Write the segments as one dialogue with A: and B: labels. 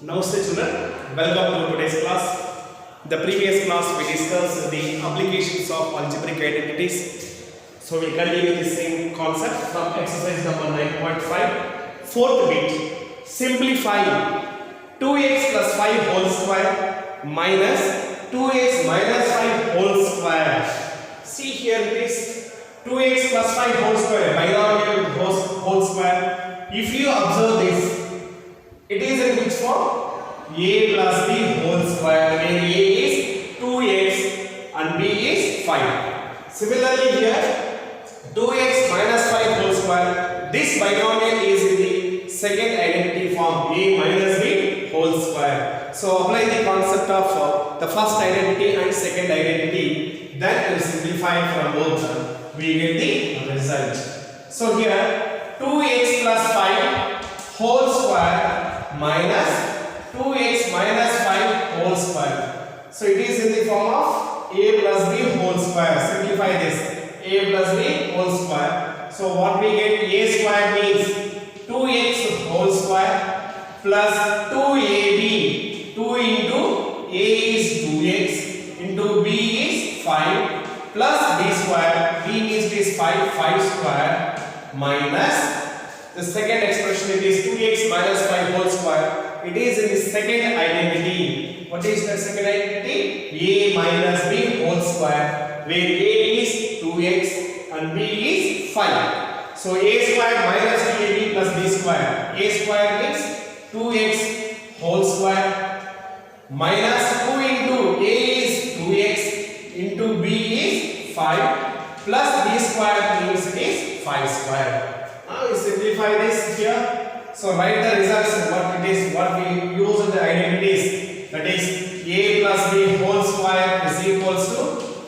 A: Namaste children, welcome to today's class. The previous class we discussed the applications of algebraic identities. So we continue the same concept from exercise number 9.5. Fourth bit, simplify 2x plus 5 whole square minus 2x minus 5 whole square. See here this 2x plus 5 whole square, binomial whole square. If you observe this, it is in which form? A plus b whole square, where a is 2x and b is 5. Similarly here, 2x minus 5 whole square, this binomial is in the second identity form, a minus b whole square. So apply the concept of the first identity and second identity, then we simplify from both, we get the result. So here 2x plus 5 whole square minus 2x minus 5 whole square. So it is in the form of a plus b whole square. Simplify this, a plus b whole square. So what we get, a square means 2x whole square plus 2ab. 2 into a is 2x into b is 5 plus b square. b means it is 5 square minus the second expression, it is 2x minus 5 whole square. It is in the second identity. What is the second identity? A minus b whole square, where a is 2x and b is 5. So a square minus 2ab plus b square. A square means 2x whole square minus 2 into a is 2x into b is 5 plus b square means it is 5 square. Now we simplify this here. So write the results, what it is, what we use in the identities. That is a plus b whole square is equals to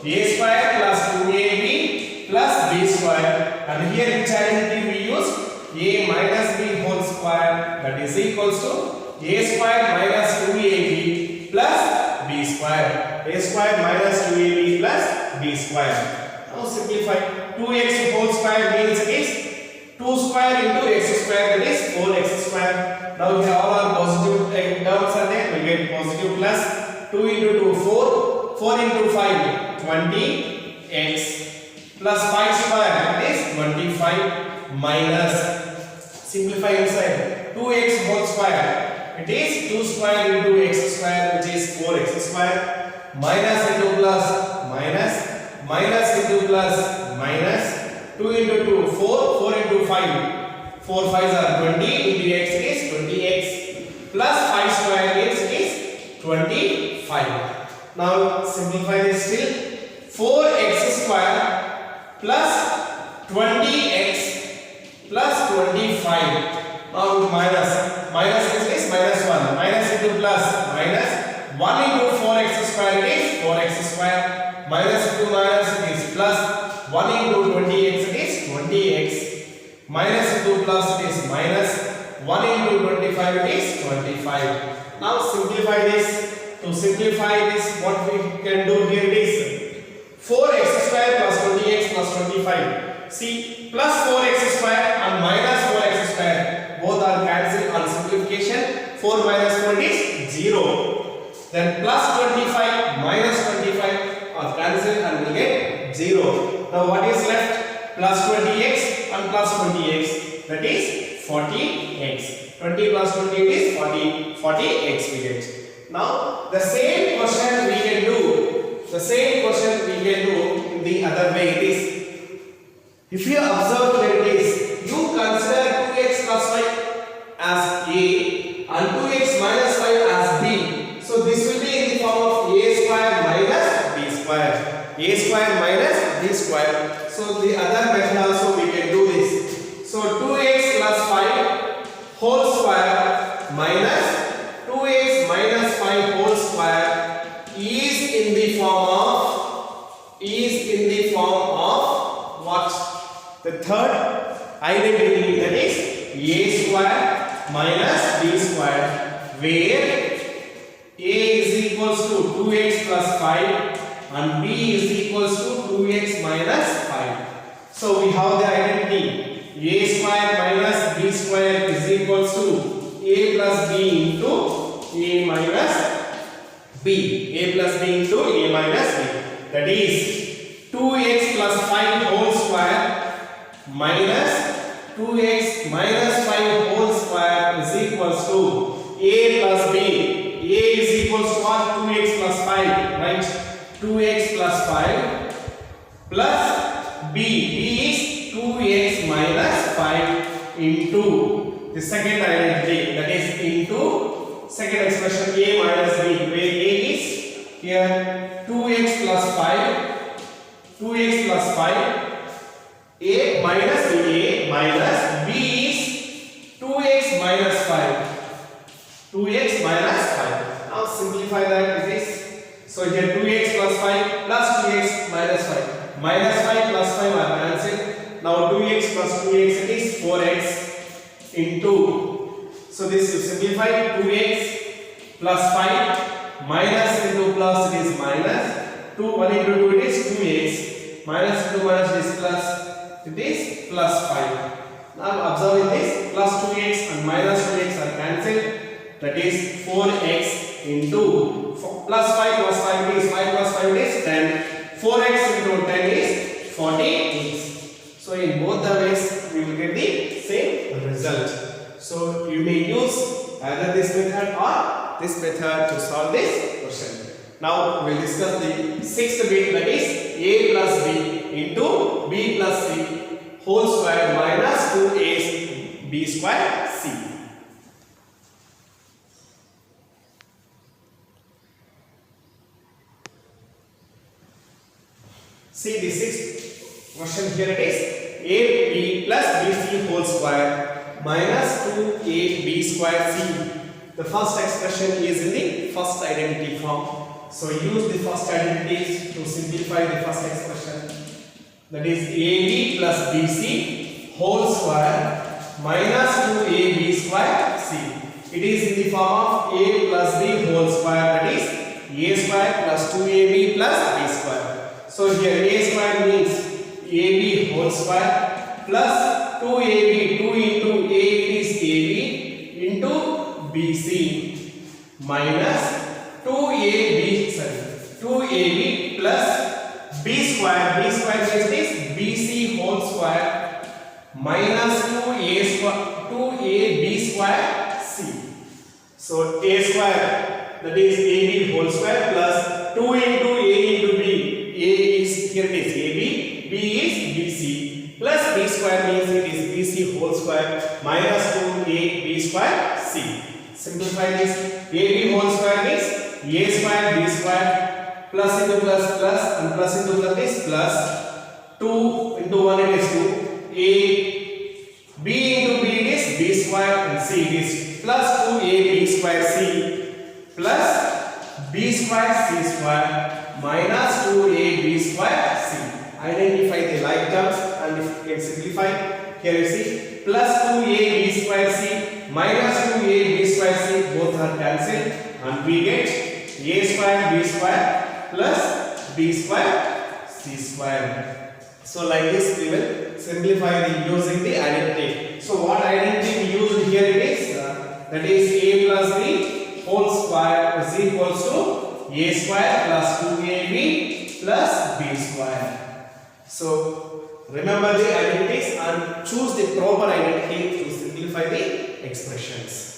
A: a square plus 2ab plus b square. And here which identity we use? A minus b whole square, that is equals to a square minus 2ab plus b square. A square minus 2ab plus b square. Now simplify. 2x whole square means it is 2 square into x square, that is 4x square. Now we have all our positive terms are there, we get positive plus 2 into 2 4, 4 into 5 20x plus 5 square, that is 25 minus, simplify inside, 2x whole square, it is 2 square into x square, which is 4x square, minus into plus minus, minus into plus minus, 2 into 2, 4 into 5, 4 5s are 20 into x is 20x plus 5 square means is 25. Now simplify this still, 4x square plus 20x plus 25. Now minus is minus 1, minus into plus minus 1 into 4x square is 4x square, minus into minus is plus 1 into 20x it is 20x, minus into plus it is minus 1 into 25 it is 25. Now simplify this. To simplify this, what we can do here is 4x square plus 20x plus 25. See, plus 4x square and minus 4x square both are cancelled on simplification. 4 minus 4 is 0. Then plus 25 minus 25 are cancelled and we get 0. Now what is left? Plus 20x and plus 20x, that is 40x. 20 plus 20 is 40x we get. Now the same question we can do. The same question we can do in the other way. It is, if you observe that it is, you consider 2x plus 5 as a and 2x minus 5 as b. So this will be in the form of a square minus b square. A square minus b square. So the other method also we can do this. So 2x plus 5 whole square minus 2x minus 5 whole square is in the form of what? The third identity, that is a square minus b square, where a is equals to 2x plus 5 and b is equals to 2x minus 5. So we have the identity a square minus b square is equals to a plus b into a minus b. A plus b into a minus b. That is 2x plus 5 whole square minus 2x minus 5 whole square is equals to a plus b. A is equals to what? 2x plus 5, right? 2x plus 5 plus b. B is 2x minus 5 into the second identity, that is into second expression a minus b, where a is here 2x plus 5, 2x plus 5, a minus b, a minus b is 2x minus 5, 2x minus 5. Now simplify that, it is, so here 2x plus 5 plus 2x minus 5, minus 5 plus 5 are cancelled. Now 2x plus 2x, it is 4x into, so this is simplified, 2x plus 5 minus into plus, it is minus 2, 1 into 2, it is 2x, minus into minus, it is plus, it is plus 5. Now observe this, plus 2x and minus 2x are cancelled, that is 4x into plus 5 plus 5 is 5 plus 5 is 10, 4x into 10 is 40x. So in both the ways we will get the same result. So you may use either this method or this method to solve this question. Now we will discuss the sixth bit, that is a plus b into b plus c whole square minus 2a b square c. See the sixth question, here it is ab plus bc whole square minus 2ab square c. The first expression is in the first identity form. So use the first identities to simplify the first expression. That is ab plus bc whole square minus 2ab square c. It is in the form of a plus b whole square, that is a square plus 2ab plus b square. So here a square means ab whole square plus 2ab, 2 into a is ab into bc minus 2ab plus b square. B square means is bc whole square minus 2ab square c. So a square, that is ab whole square plus 2 into a into b. A is, here it is ab, b is bc plus b square means it is bc whole square minus 2ab square c. Simplify this, ab whole square means a square b square plus into plus plus and plus into plus is plus 2 into 1 it is 2, a b into b it is b square and c it is plus 2ab square c plus b square c square minus 2ab square c. Identify the like terms and if you can simplify, here you see plus 2ab square c minus 2ab square c, both are cancelled and we get a square b square plus b square c square. So like this we will simplify the using the identity. So what identity we used here it is, that is a plus b whole square is equals to a square plus 2ab plus b square. So remember the identities and choose the proper identity to simplify the expressions.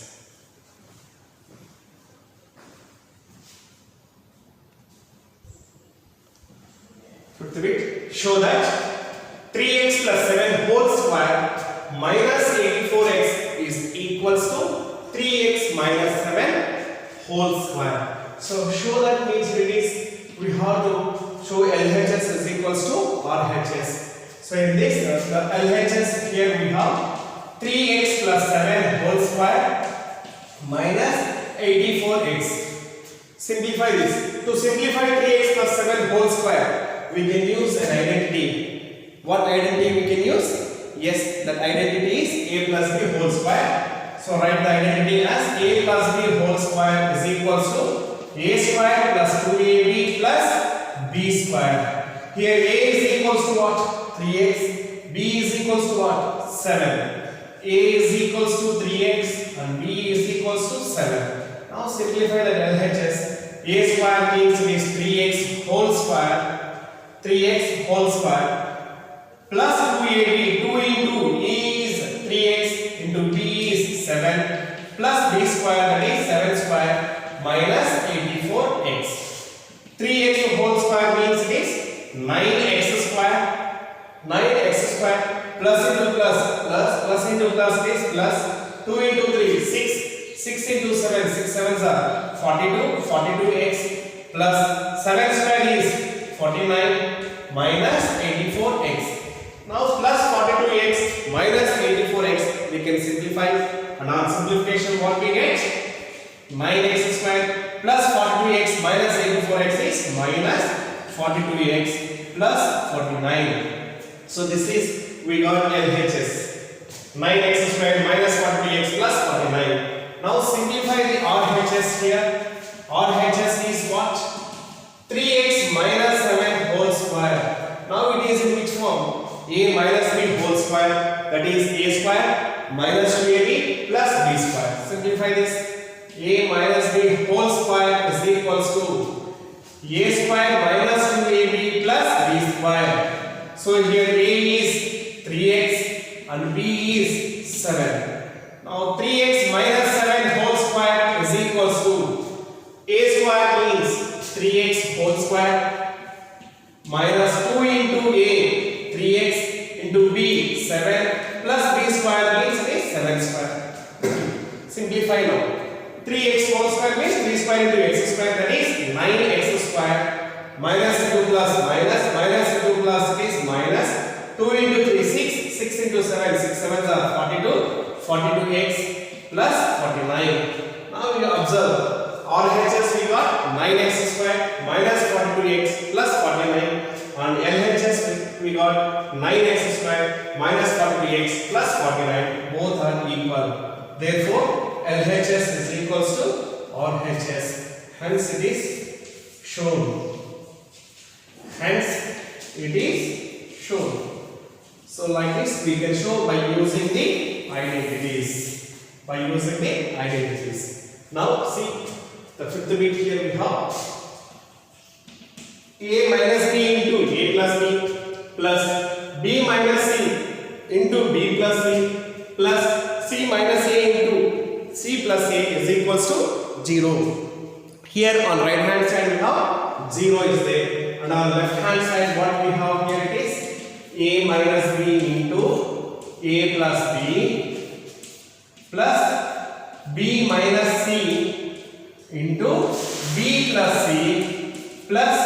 A: Fifth bit, show that 3x plus 7 whole square minus 84x is equals to 3x minus 7 whole square. So show that means it is, we have to show LHS is equals to RHS. So in this the LHS, here we have 3x plus 7 whole square minus 84x. Simplify this. To simplify 3x plus 7 whole square, we can use an identity. What identity we can use? Yes, that identity is a plus b whole square. So write the identity as a plus b whole square is equals to a square plus 2ab plus b square. Here a is equals to what? 3x. B is equals to what? 7. A is equals to 3x and b is equals to 7. Now Now simplify the LHS. A square means it is 3x whole square. 3x whole square plus 2ab. 2 into a is 3x into b is 7 plus b square, that is 7 square minus 84x. 3x whole square means it is 9x square. 9x square plus into plus into plus is plus 2 into 3 6 into 7 6 sevens are 42x plus 7 square is 49 minus 84x. Now plus 42x minus 84x we can simplify, and on simplification what we get? 9x square plus 42x minus 84x is minus 42x plus 49. So this is, we got LHS. 9x square minus 42x plus 49. Now simplify the RHS here. RHS is what? 3x minus 7 whole square. Now it is in which form? A minus b whole square, that is a square minus 2ab plus b square. Simplify this. A minus b whole square is equals to a square minus 2ab plus b square. So here a is 3x and b is 7. Now 3x minus 7 whole square is equals to a square means 3x whole square minus 2 into a 3x into b 7 plus b square means it is 7 square. Simplify now. 3x whole square means 3 square into x square, that is 9x square minus into plus minus into plus it is minus 2 into 3 6 into 7 6 sevens are 42x plus 49. Now we observe RHS we got 9x square minus 42x plus 49, and LHS we got 9x square minus 42x plus 49. Both are equal. Therefore LHS is equals to RHS. Hence it is shown. So like this we can show by using the identities. Now see the fifth bit here we have a minus b into a plus b plus b minus c into b plus c plus c minus a into c plus a is equals to 0. Here on right hand side we have 0 is there, and on left hand side what we have here it is a minus b into a plus b plus b minus c into b plus c plus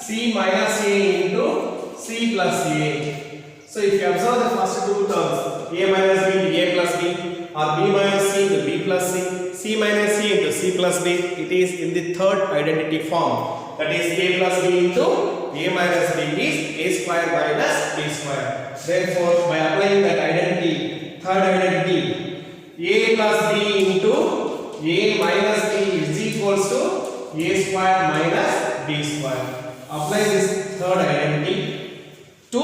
A: c minus a into c plus a. So if you observe the first two terms, a minus b into a plus b or b minus c into b plus c, c minus c into c plus b, it is in the third identity form, that is a plus b into a minus b is a square minus b square. Therefore by applying that identity, third identity, a plus b into a minus b is equals to a square minus b square. Apply this third identity to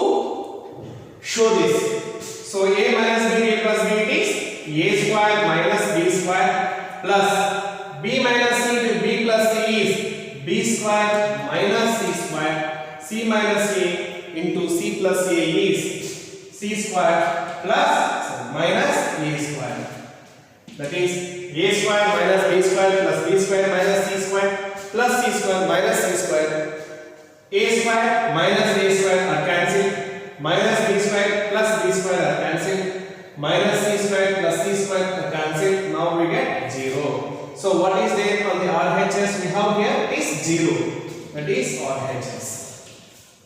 A: show this. So a minus b a plus b it is a square minus b square plus b minus c into b plus c is b square minus c square. C minus a into c plus a is c square plus minus a square. That is a square minus b square plus b square minus c square plus c square minus c square. A square minus a square are cancelled. Minus b square plus b square are cancelled. Minus c square plus c square are cancelled. Now we get 0. So what is there on the RHS we have here is 0. That is RHS.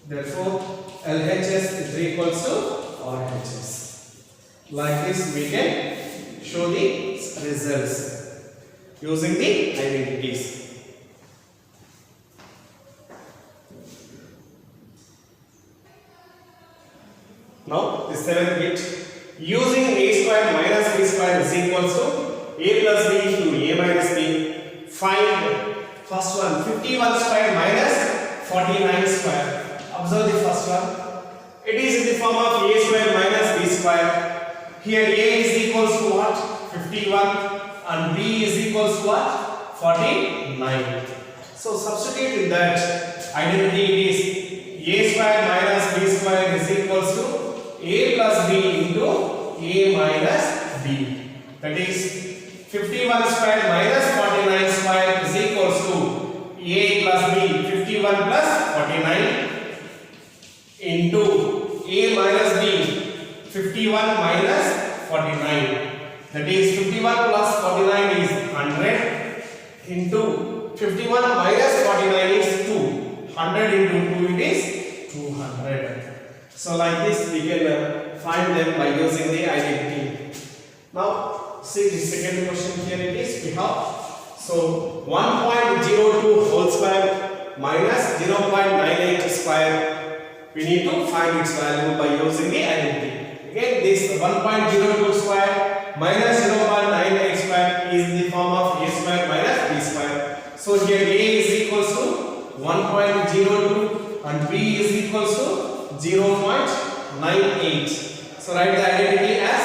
A: Therefore LHS is equals to RHS. Like this we can show the results using the identities. Now the seventh bit, using a square minus b square is equals to a plus b into a minus b. Find first one, 51 square minus 49 square. Observe the first one. It is in the form of a square minus b square. Here a is equals to what? 51 and b is equals to what? 49. So substitute in that identity, it is a square minus b square is equals to a plus b into a minus b. That is 51 square minus 49 square is equals to a plus b. 51 plus 49 into a minus b. 51 minus 49. That is 51 plus 49 is 100 into 51 minus 49 is 2. 100 into 2 it is 200. So like this we can find them by using the identity. Now see the second question here it is we have. So 1.02 whole square minus 0.98 square. We need to find its value by using the identity. Again this 1.02 square minus 0.98 square is in the form of a square minus b square. So here a is equals to 1.02 and b is equals to 0.98. So write the identity as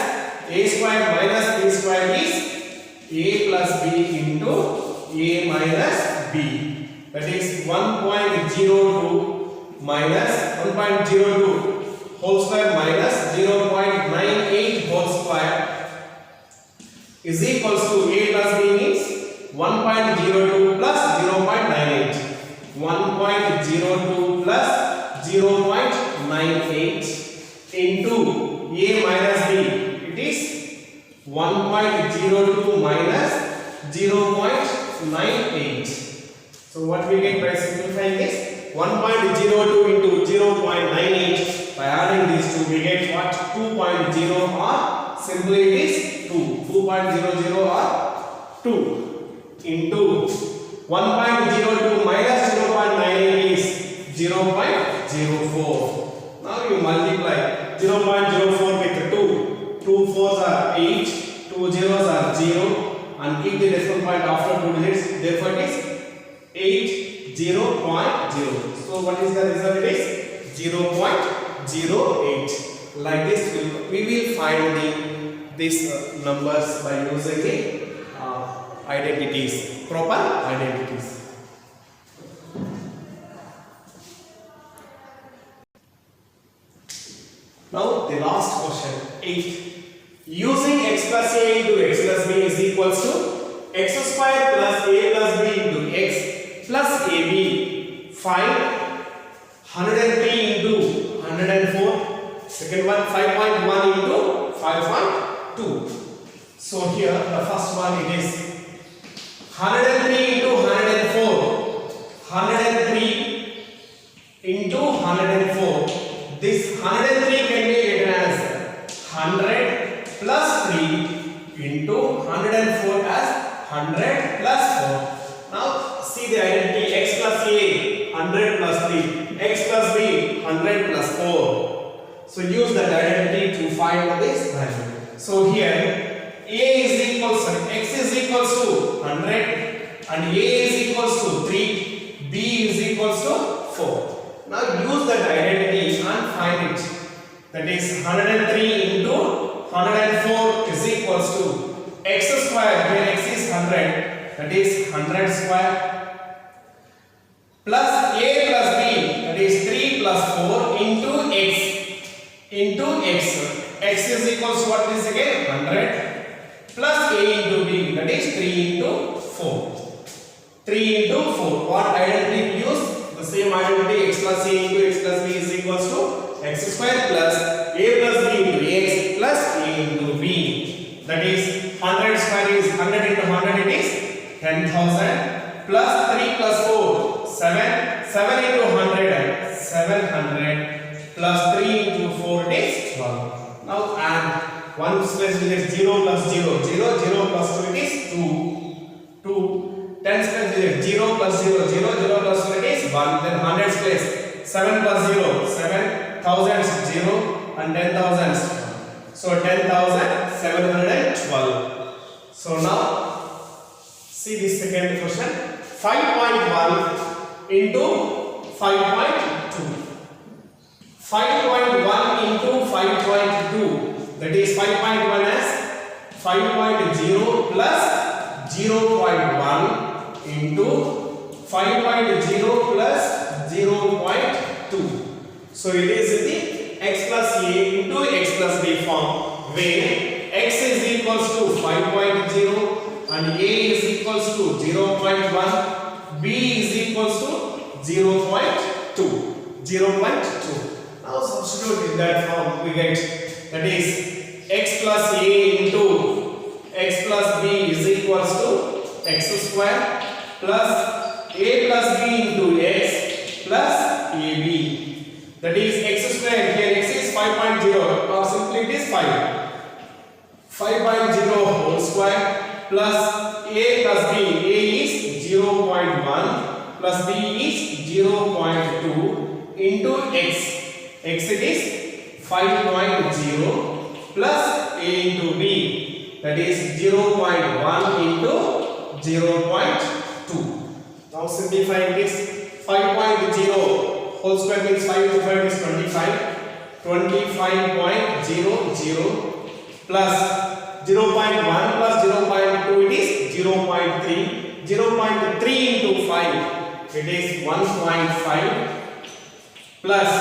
A: a square minus b square is a plus b into a minus b. That is 1.02 minus 1.02 whole square minus 0.98 whole square is equals to a plus b means 1.02 plus 0.98. 1.02 plus 0.98 into a minus b. It is 1.02 minus 0.98. So what we get by simplifying this? 1.02 into 0.98. By adding these two, we get what? 2.0 or simply it is 2. 2.00 or 2 into 1.02 minus 0.98 is 0.04. Now you multiply 0.04 with 2. 2 4s are 8, 2 zeros are 0 and keep the decimal point after 2 digits. Therefore it is 80.0. So what is the result? It is 0.08. Like this we will find these numbers by using the identities, proper identities. Now the last question 8. Using x plus a into x plus b is equals to x square plus a plus b into x plus ab. Find 103 into 104. Second one 5.1 into 5.2. So here the first one it is 103 into 104. 103 into 104. This 103 can be written as 100 plus 3 into 104 as 100 plus 4. Now see the identity x plus a 100 plus 3, x plus b 100 plus 4. So use that identity to find this value. So here a is equals to x is equals to 100 and a is equals to 3, b is equals to 4. Now use that identity and find it. That is 103 into 104 is equals to x square where x is 100, that is 100 square plus a plus b, that is 3 plus 4 into x. X is equals to what is again 100 plus a into b, that is 3 into 4. 3 into 4. What identity we use? The same identity x plus a into x plus b is equals to x square plus a plus b into x plus a into b. That is 100 square is 100 into 100 it is 10,000 plus 3 plus 4 7 into 100 700 plus 3 into 4 it is 12. Now add 1 place it is 0 plus 0 plus 2 it is 2 10 place it is 0 plus 0 plus 2 it is 1. Then 100 place 7 plus 0 7 thousands 0 and 10,000s. So 10,712. So now see this second question. 5.1 into 5.2. 5.1 into 5.2. That is 5.1 as 5.0 plus 0.1 into 5.0 plus 0.2. So it is the x plus a into x plus b form, where x is equals to 5.0 and a is equals to 0.1, b is equals to 0.2. 0.2. Now substitute in that form, we get, that is x plus a into x plus b is equals to x square plus a plus b into x plus ab. That is x square, here x is 5.0 or simply it is 5. 5.0 whole square plus a plus b. A is 0.1 plus b is 0.2 into x. X it is 5.0 plus a into b. That is 0.1 into 0.2. Now simplifying this, 5.0 whole square means 5 into 5 is 25. 25.00 plus 0.1 plus 0.2 it is 0.3. 0.3 into 5 it is 1.5 plus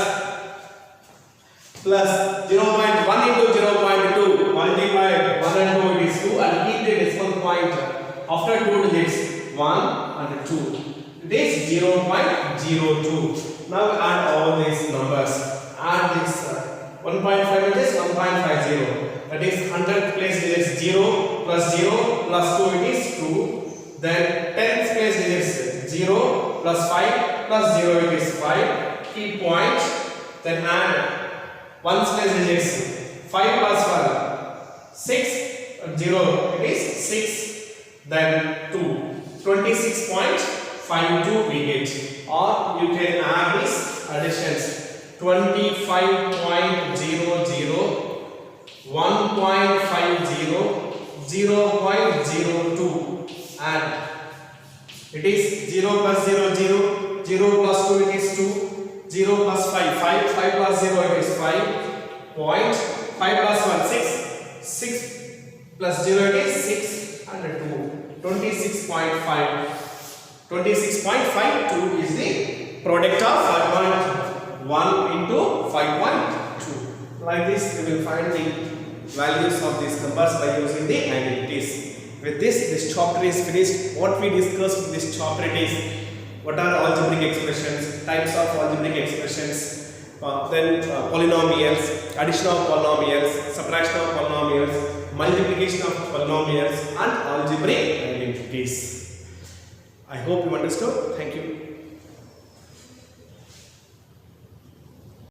A: 0.1 into 0.2 multiply 1 and 2 it is 2 and keep the decimal point after 2 digits 1 and 2 it is 0.02. Now add all these numbers. Add this 1.5 it is 1.50. That is 100th place digits 0 plus 0 plus 2 it is 2. Then 10th place digits 0 plus 5 plus 0 it is 5. Keep point. Then add 1's place digits 5 plus 1 6 0 it is 6. Then 2 26.52 we get, or you can add these additions 25.00 1.50 0.02 and it is 0 plus 0 0 0 plus 2 it is 2 0 plus 5 5 plus 0 it is 5 point 5 plus 1 6 6 plus 0 it is 6 and 2 26.5 26.52 is the product of 5.1 into 5.2. Like this we will find the values of these numbers by using the identities. With this chapter is finished. What we discussed in this chapter is what are algebraic expressions, types of algebraic expressions, then polynomials, addition of polynomials, subtraction of polynomials, multiplication of polynomials and algebraic identities. I hope you understood. Thank you.